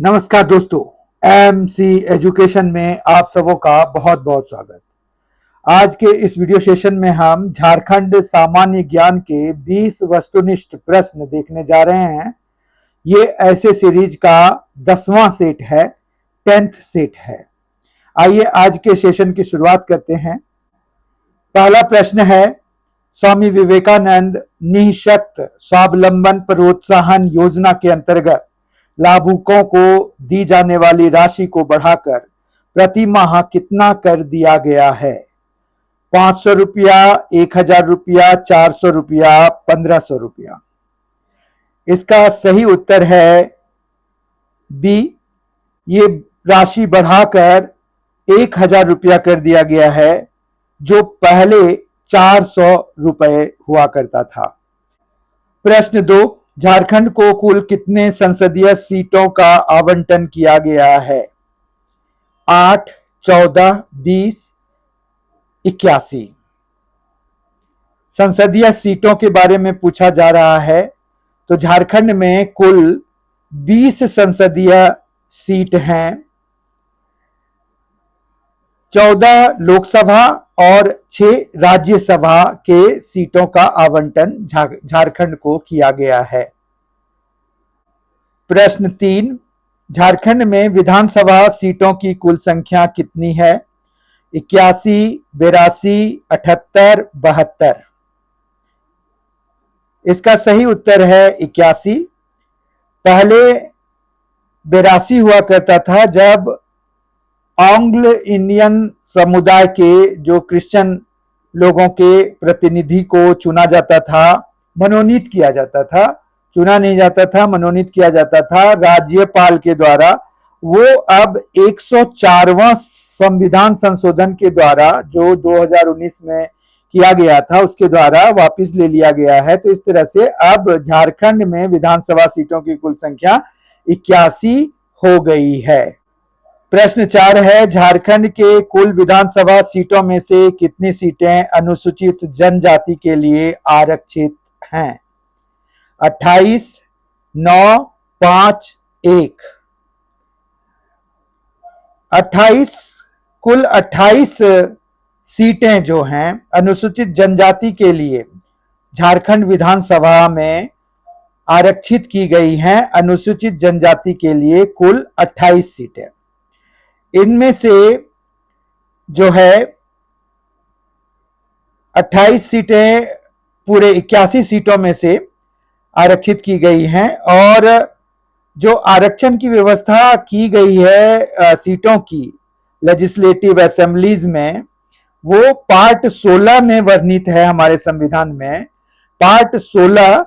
नमस्कार दोस्तों, MC education में आप सबों का बहुत बहुत स्वागत। आज के इस वीडियो सेशन में हम झारखंड सामान्य ज्ञान के 20 वस्तुनिष्ठ प्रश्न देखने जा रहे हैं। ये ऐसे सीरीज का 10वां सेट है, 10th सेट है। आइए आज के सेशन की शुरुआत करते हैं। पहला प्रश्न है, स्वामी विवेकानंद निःशक्त स्वावलंबन प्रोत्साहन योजना के अंतर्गत लाभुकों को दी जाने वाली राशि को बढ़ाकर प्रति माह कितना कर दिया गया है? 500 रुपया, 1000 रुपया, 400 रुपया, 1500 रुपया। इसका सही उत्तर है बी। ये राशि बढ़ाकर 1000 रुपया कर दिया गया है, जो पहले 400 रुपए हुआ करता था। प्रश्न 2, झारखंड को कुल कितने संसदीय सीटों का आवंटन किया गया है? 8, 14, 20, 81। संसदीय सीटों के बारे में पूछा जा रहा है, तो झारखंड में कुल 20 संसदीय सीट हैं। 14 लोकसभा और 6 राज्यसभा के सीटों का आवंटन झारखंड को किया गया है। प्रश्न 3, झारखंड में विधानसभा सीटों की कुल संख्या कितनी है? 81, 82, 78, 72। इसका सही उत्तर है 81। पहले 82 हुआ करता था, जब एंग्लो इंडियन समुदाय के जो क्रिश्चियन लोगों के प्रतिनिधि को चुना जाता था, मनोनीत किया जाता था, चुना नहीं जाता था, मनोनीत किया जाता था राज्यपाल के द्वारा। वो अब 104वां संविधान संशोधन के द्वारा, जो 2019 में किया गया था, उसके द्वारा वापस ले लिया गया है। तो इस तरह से अब झारखंड में विधानसभा सीटों की कुल संख्या 81 हो गई है। प्रश्न 4 है, झारखंड के कुल विधानसभा सीटों में से कितनी सीटें अनुसूचित जनजाति के लिए आरक्षित हैं? 28, 9, 5, 1। 28, कुल 28 सीटें जो हैं अनुसूचित जनजाति के लिए झारखंड विधानसभा में आरक्षित की गई हैं। अनुसूचित जनजाति के लिए कुल 28 सीटें। इनमें से जो है 28 सीटें पूरे 81 सीटों में से आरक्षित की गई हैं, और जो आरक्षण की व्यवस्था की गई है सीटों की लेजिस्लेटिव असेंबलीज में, वो पार्ट 16 में वर्णित है हमारे संविधान में। पार्ट 16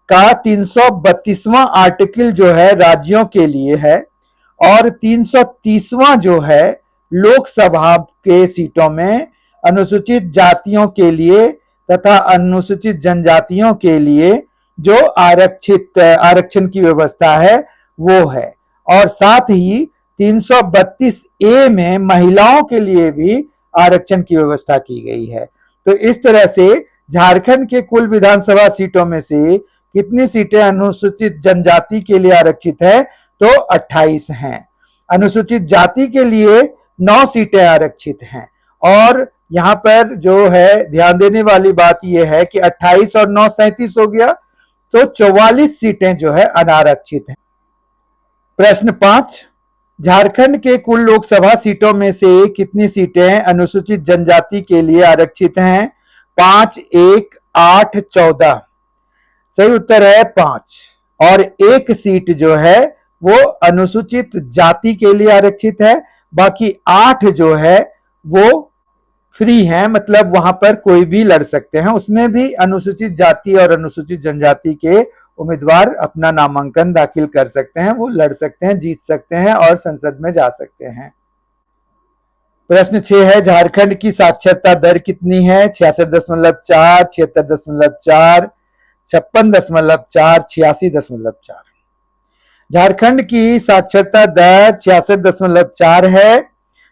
का 332वां आर्टिकल जो है राज्यों के लिए है, और 330वां जो है लोकसभा के सीटों में अनुसूचित जातियों के लिए तथा अनुसूचित जनजातियों के लिए जो आरक्षण की व्यवस्था है वो है। और साथ ही 332A में महिलाओं के लिए भी आरक्षण की व्यवस्था की गई है। तो इस तरह से झारखंड के कुल विधानसभा सीटों में से कितनी सीटें अनुसूचित जनजाति के लिए आरक्षित है? तो 28 हैं। अनुसूचित जाति के लिए 9 सीटें आरक्षित हैं। और यहां पर जो है ध्यान देने वाली बात यह है कि 28 और 9 37 हो गया, तो 44 सीटें जो है अनारक्षित हैं। प्रश्न 5, झारखंड के कुल लोकसभा सीटों में से कितनी सीटें अनुसूचित जनजाति के लिए आरक्षित हैं? 5, 1, 8, 14। सही उत्तर है 5। और 1 सीट जो है वो अनुसूचित जाति के लिए आरक्षित है। बाकी 8 जो है वो फ्री हैं, मतलब वहां पर कोई भी लड़ सकते हैं। उसमें भी अनुसूचित जाति और अनुसूचित जनजाति के उम्मीदवार अपना नामांकन दाखिल कर सकते हैं, वो लड़ सकते हैं, जीत सकते हैं और संसद में जा सकते हैं। प्रश्न 6 है, झारखंड की साक्षरता दर कितनी है? 66.4, 76.4, 56.4, 86.4। झारखंड की साक्षरता दर 66.4 है,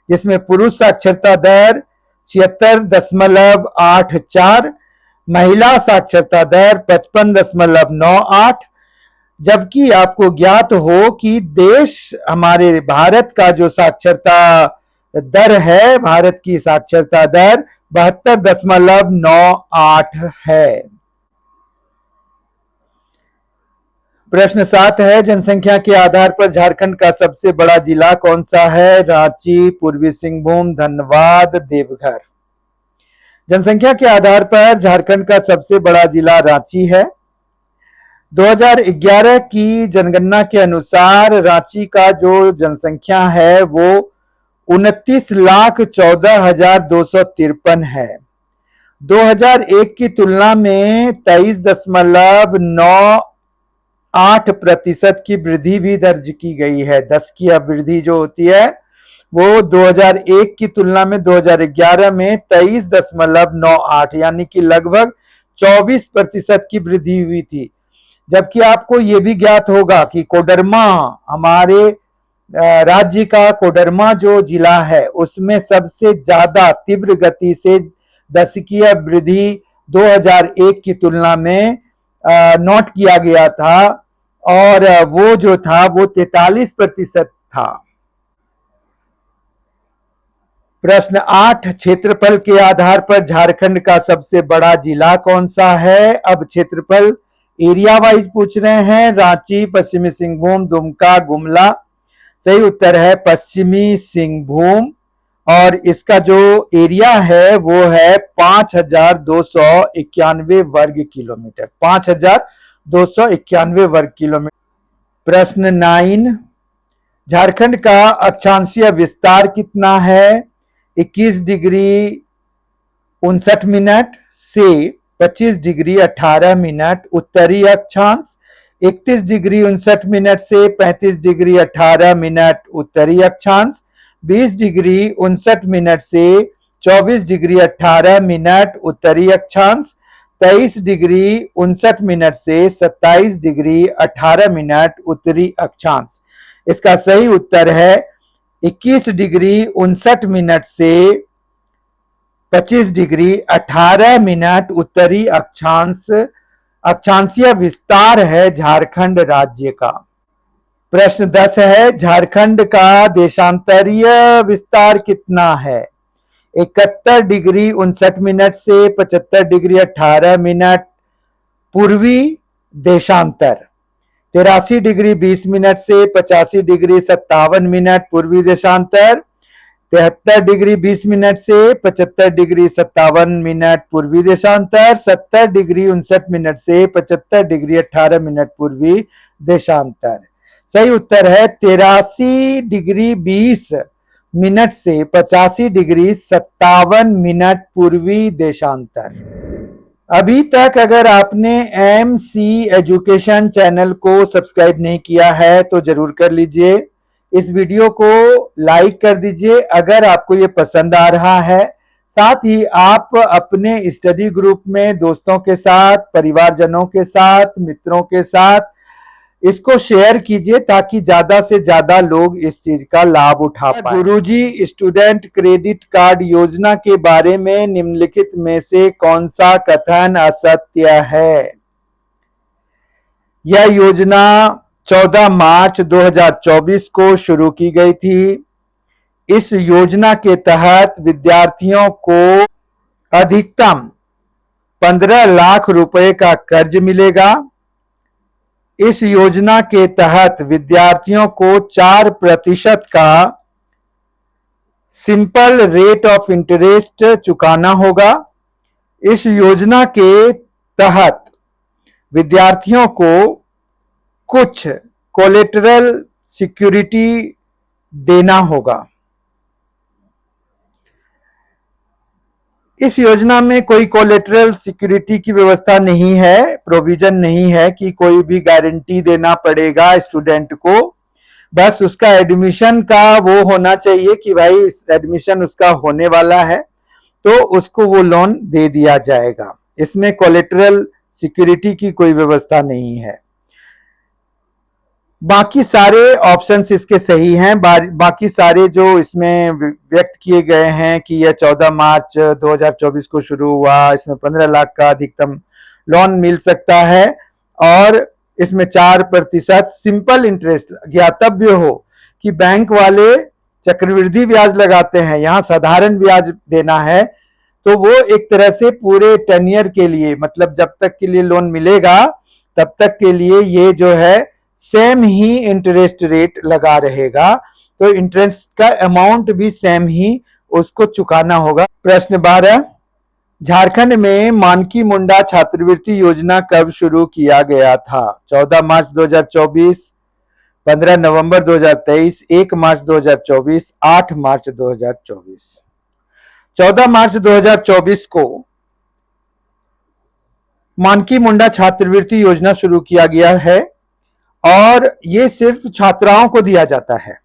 जिसमें पुरुष साक्षरता दर 76.84, महिला साक्षरता दर 55.98, जबकि आपको ज्ञात हो कि देश हमारे भारत का जो साक्षरता दर है, भारत की साक्षरता दर 72.98 है। प्रश्न 7 है, जनसंख्या के आधार पर झारखंड का सबसे बड़ा जिला कौन सा है? रांची, पूर्वी सिंहभूम, धनबाद, देवघर। जनसंख्या के आधार पर झारखंड का सबसे बड़ा जिला रांची है। 2011 की जनगणना के अनुसार रांची का जो जनसंख्या है वो 29,14,253 है। 2001 की तुलना में 23.98% की वृद्धि भी दर्ज की गई है। 10 की वृद्धि जो होती है वो 2001 की तुलना में 2011 में 23.98 यानी कि लगभग 24% की वृद्धि हुई थी। जबकि आपको ये भी ज्ञात होगा कि कोडरमा, हमारे राज्य का कोडरमा जो जिला है उसमें सबसे ज्यादा तीव्र गति से दशकीय वृद्धि 2001 की तुलना में नोट किया गया था और वो जो था वो 43% था। प्रश्न 8, क्षेत्रफल के आधार पर झारखंड का सबसे बड़ा जिला कौन सा है? अब क्षेत्रफल एरिया वाइज पूछ रहे हैं। रांची, पश्चिमी सिंहभूम, दुमका, गुमला। सही उत्तर है पश्चिमी सिंहभूम और इसका जो एरिया है वो है 5,291 वर्ग किलोमीटर। 5,291 वर्ग किलोमीटर। प्रश्न 9, झारखंड का अक्षांशीय विस्तार कितना है? 21 डिग्री 59 मिनट से 25 डिग्री 18 मिनट उत्तरी अक्षांश, 31 डिग्री 59 मिनट से 35 डिग्री 18 मिनट उत्तरी अक्षांश, 20 डिग्री 59 मिनट से 24 डिग्री 18 मिनट उत्तरी अक्षांश, 23 डिग्री 59 मिनट से 27 डिग्री 18 मिनट उत्तरी अक्षांश। इसका सही उत्तर है 21 डिग्री 59 मिनट से 25 डिग्री 18 मिनट उत्तरी अक्षांश अक्षांशीय विस्तार है झारखंड राज्य का। प्रश्न 10 है, झारखंड का देशांतरीय विस्तार कितना है? 71 डिग्री 59 मिनट से 75 डिग्री 18 मिनट पूर्वी देशांतर, 83 डिग्री 20 मिनट से 85 डिग्री 57 मिनट पूर्वी देशांतर, 73 डिग्री 20 मिनट से 75 डिग्री 57 मिनट पूर्वी देशांतर, 70 डिग्री 59 मिनट से 75 डिग्री 18 मिनट पूर्वी देशांतर। सही उत्तर है 83 डिग्री 20 मिनट से 85 डिग्री 57 मिनट पूर्वी देशांतर। अभी तक अगर आपने MC एजुकेशन चैनल को सब्सक्राइब नहीं किया है तो जरूर कर लीजिए। इस वीडियो को लाइक कर दीजिए अगर आपको ये पसंद आ रहा है। साथ ही आप अपने स्टडी ग्रुप में दोस्तों के साथ, परिवारजनों के साथ, मित्रों के साथ इसको शेयर कीजिए ताकि ज्यादा से ज्यादा लोग इस चीज का लाभ उठा पाए। गुरुजी, स्टूडेंट क्रेडिट कार्ड योजना के बारे में निम्नलिखित में से कौन सा कथन असत्य है? यह योजना 14 मार्च 2024 को शुरू की गई थी। इस योजना के तहत विद्यार्थियों को अधिकतम 15 लाख रुपए का कर्ज मिलेगा। इस योजना के तहत विद्यार्थियों को 4% का सिंपल रेट ऑफ इंटरेस्ट चुकाना होगा। इस योजना के तहत विद्यार्थियों को कुछ कोलेटरल सिक्योरिटी देना होगा। इस योजना में कोई कोलेटरल सिक्योरिटी की व्यवस्था नहीं है, प्रोविजन नहीं है कि कोई भी गारंटी देना पड़ेगा स्टूडेंट को। बस उसका एडमिशन का वो होना चाहिए कि भाई एडमिशन उसका होने वाला है तो उसको वो लोन दे दिया जाएगा। इसमें कोलेटरल सिक्योरिटी की कोई व्यवस्था नहीं है। बाकी सारे ऑप्शंस इसके सही हैं। बाकी सारे जो इसमें व्यक्त किए गए हैं कि यह 14 मार्च 2024 को शुरू हुआ, इसमें 15 लाख का अधिकतम लोन मिल सकता है और इसमें 4% सिंपल इंटरेस्ट। ज्ञातव्य हो कि बैंक वाले चक्रवृद्धि ब्याज लगाते हैं, यहाँ साधारण ब्याज देना है, तो वो एक तरह से पूरे 10 ईयर के लिए, मतलब जब तक के लिए लोन मिलेगा तब तक के लिए ये जो है सेम ही इंटरेस्ट रेट लगा रहेगा, तो इंटरेस्ट का अमाउंट भी सेम ही उसको चुकाना होगा। प्रश्न 12, झारखंड में मानकी मुंडा छात्रवृत्ति योजना कब शुरू किया गया था? 14 मार्च 2024, 15 नवंबर 2023, 1 मार्च 2024, 8 मार्च 2024। 14 मार्च 2024 को मानकी मुंडा छात्रवृत्ति योजना शुरू किया गया है और ये सिर्फ छात्राओं को दिया जाता है।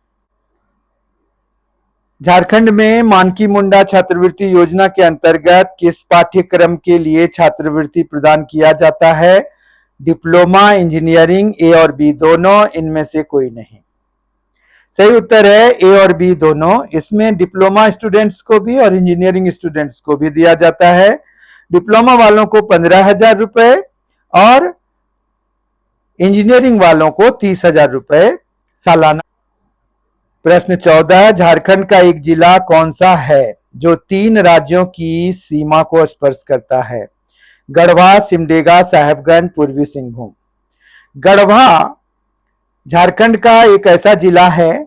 झारखंड में मानकी मुंडा छात्रवृत्ति योजना के अंतर्गत किस पाठ्यक्रम के लिए छात्रवृत्ति प्रदान किया जाता है? डिप्लोमा, इंजीनियरिंग, ए और बी दोनों, इनमें से कोई नहीं। सही उत्तर है ए और बी दोनों। इसमें डिप्लोमा स्टूडेंट्स को भी और इंजीनियरिंग स्टूडेंट्स को भी दिया जाता है। डिप्लोमा वालों को 15,000 रुपए और इंजीनियरिंग वालों को 30,000 रुपए सालाना। प्रश्न 14, झारखंड का एक जिला कौन सा है जो 3 राज्यों की सीमा को स्पर्श करता है? गढ़वा, सिमडेगा, साहेबगंज, पूर्वी सिंहभूम। गढ़वा झारखंड का एक ऐसा जिला है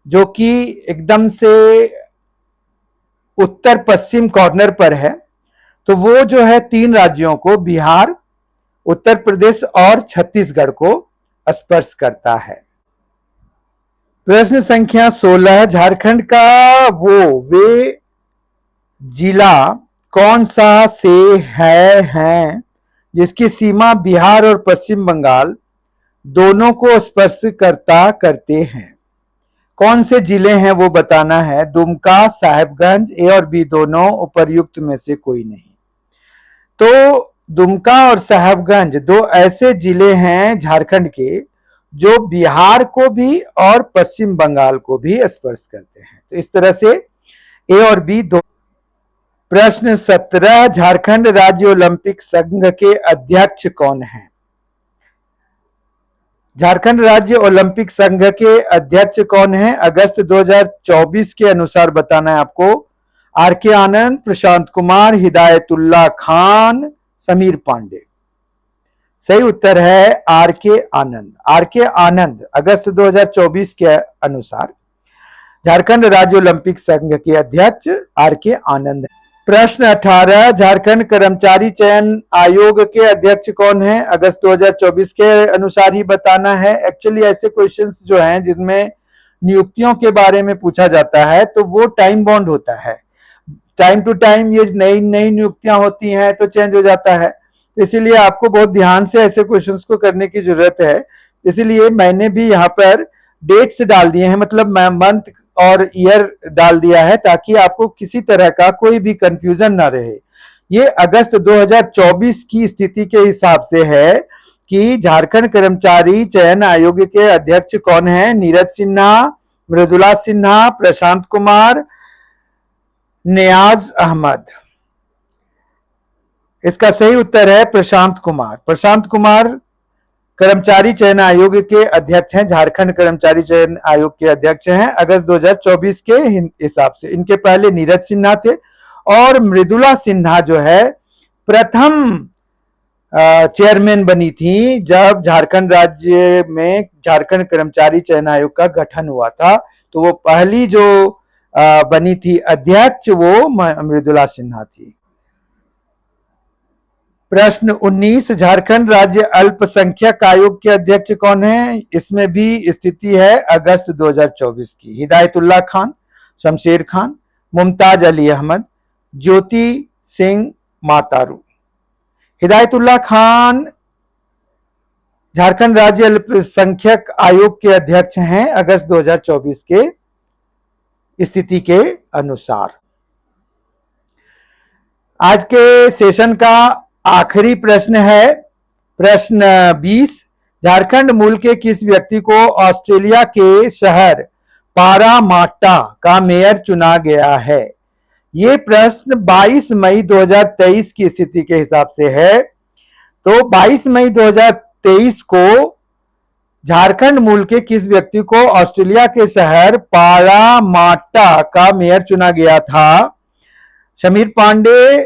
जो कि एकदम से उत्तर पश्चिम कॉर्नर पर है, तो वो जो है 3 राज्यों को, बिहार, उत्तर प्रदेश और छत्तीसगढ़ को स्पर्श करता है। प्रश्न संख्या 16, झारखंड का वे जिला कौन सा से है जिसकी सीमा बिहार और पश्चिम बंगाल दोनों को स्पर्श करते हैं? कौन से जिले हैं वो बताना है। दुमका, साहेबगंज, ए और बी दोनों, उपर्युक्त में से कोई नहीं। तो दुमका और साहेबगंज 2 ऐसे जिले हैं झारखंड के जो बिहार को भी और पश्चिम बंगाल को भी स्पर्श करते हैं। तो इस तरह से ए और बी दो। प्रश्न 17, झारखंड राज्य ओलंपिक संघ के अध्यक्ष कौन हैं? झारखंड राज्य ओलंपिक संघ के अध्यक्ष कौन हैं? अगस्त 2024 के अनुसार बताना है आपको। आर के आनंद, प्रशांत कुमार, हिदायतुल्लाह खान, समीर पांडे। सही उत्तर है आर के आनंद। आर के आनंद अगस्त 2024 के अनुसार झारखंड राज्य ओलंपिक संघ के अध्यक्ष आर के आनंद। प्रश्न 18, झारखंड कर्मचारी चयन आयोग के अध्यक्ष कौन है? अगस्त 2024 के अनुसार ही बताना है। एक्चुअली ऐसे क्वेश्चंस जो हैं जिनमें नियुक्तियों के बारे में पूछा जाता है तो वो टाइम बाउंड होता है, टाइम टू टाइम ये नई नई नियुक्तियां होती हैं तो चेंज हो जाता है, इसीलिए आपको बहुत ध्यान से ऐसे क्वेश्चंस को करने की जरूरत है। इसीलिए मैंने भी यहाँ पर डेट्स डाल दिए हैं, मतलब मंथ और ईयर डाल दिया है ताकि आपको किसी तरह का कोई भी कंफ्यूजन ना रहे। ये अगस्त 2024 की स्थिति के हिसाब से है कि झारखंड कर्मचारी चयन आयोग के अध्यक्ष कौन है? नीरज सिन्हा, मृदुला सिन्हा, प्रशांत कुमार, नियाज अहमद। इसका सही उत्तर है प्रशांत कुमार। प्रशांत कुमार कर्मचारी चयन आयोग के अध्यक्ष हैं, झारखंड कर्मचारी चयन आयोग के अध्यक्ष हैं अगस्त 2024 के हिसाब से। इनके पहले नीरज सिन्हा थे और मृदुला सिन्हा जो है प्रथम चेयरमैन बनी थी जब झारखंड राज्य में झारखंड कर्मचारी चयन आयोग का गठन हुआ था, तो वो पहली जो बनी थी अध्यक्ष वो मृदुला सिन्हा थी। प्रश्न 19, झारखंड राज्य अल्पसंख्यक आयोग के अध्यक्ष कौन है? इसमें भी स्थिति है अगस्त 2024 की। हिदायतुल्लाह खान, शमशेर खान, मुमताज अली अहमद, ज्योति सिंह मातारू। हिदायतुल्लाह खान झारखंड राज्य अल्पसंख्यक आयोग के अध्यक्ष हैं अगस्त 2024 के स्थिति के अनुसार। आज के सेशन का आखिरी प्रश्न है प्रश्न 20, झारखंड मूल के किस व्यक्ति को ऑस्ट्रेलिया के शहर पारामाट्टा का मेयर चुना गया है? ये प्रश्न 22 मई 2023 की स्थिति के हिसाब से है। तो 22 मई 2023 को झारखंड मूल के किस व्यक्ति को ऑस्ट्रेलिया के शहर पारामाट्टा का मेयर चुना गया था? समीर पांडे,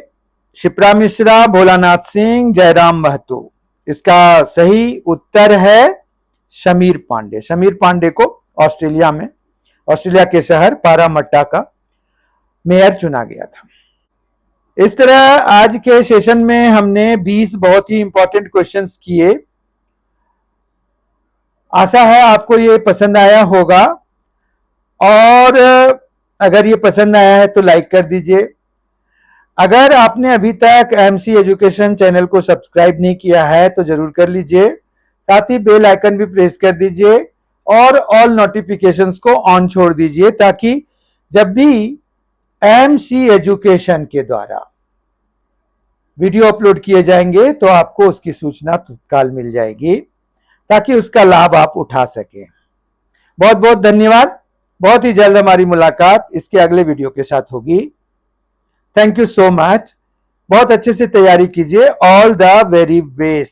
शिप्रा मिश्रा, भोलानाथ सिंह, जयराम महतो। इसका सही उत्तर है समीर पांडे। समीर पांडे को ऑस्ट्रेलिया के शहर पारामाट्टा का मेयर चुना गया था। इस तरह आज के सेशन में हमने 20 बहुत ही इंपॉर्टेंट क्वेश्चंस किए। आशा है आपको ये पसंद आया होगा, और अगर ये पसंद आया है तो लाइक कर दीजिए। अगर आपने अभी तक एमसी एजुकेशन चैनल को सब्सक्राइब नहीं किया है तो जरूर कर लीजिए, साथ ही बेल आइकन भी प्रेस कर दीजिए और ऑल नोटिफिकेशंस को ऑन छोड़ दीजिए, ताकि जब भी एमसी एजुकेशन के द्वारा वीडियो अपलोड किए जाएंगे तो आपको उसकी सूचना तत्काल मिल जाएगी, ताकि उसका लाभ आप उठा सकें। बहुत बहुत धन्यवाद। बहुत ही जल्द हमारी मुलाकात इसके अगले वीडियो के साथ होगी। Thank you so much. बहुत अच्छे से तैयारी कीजिए। All the very best.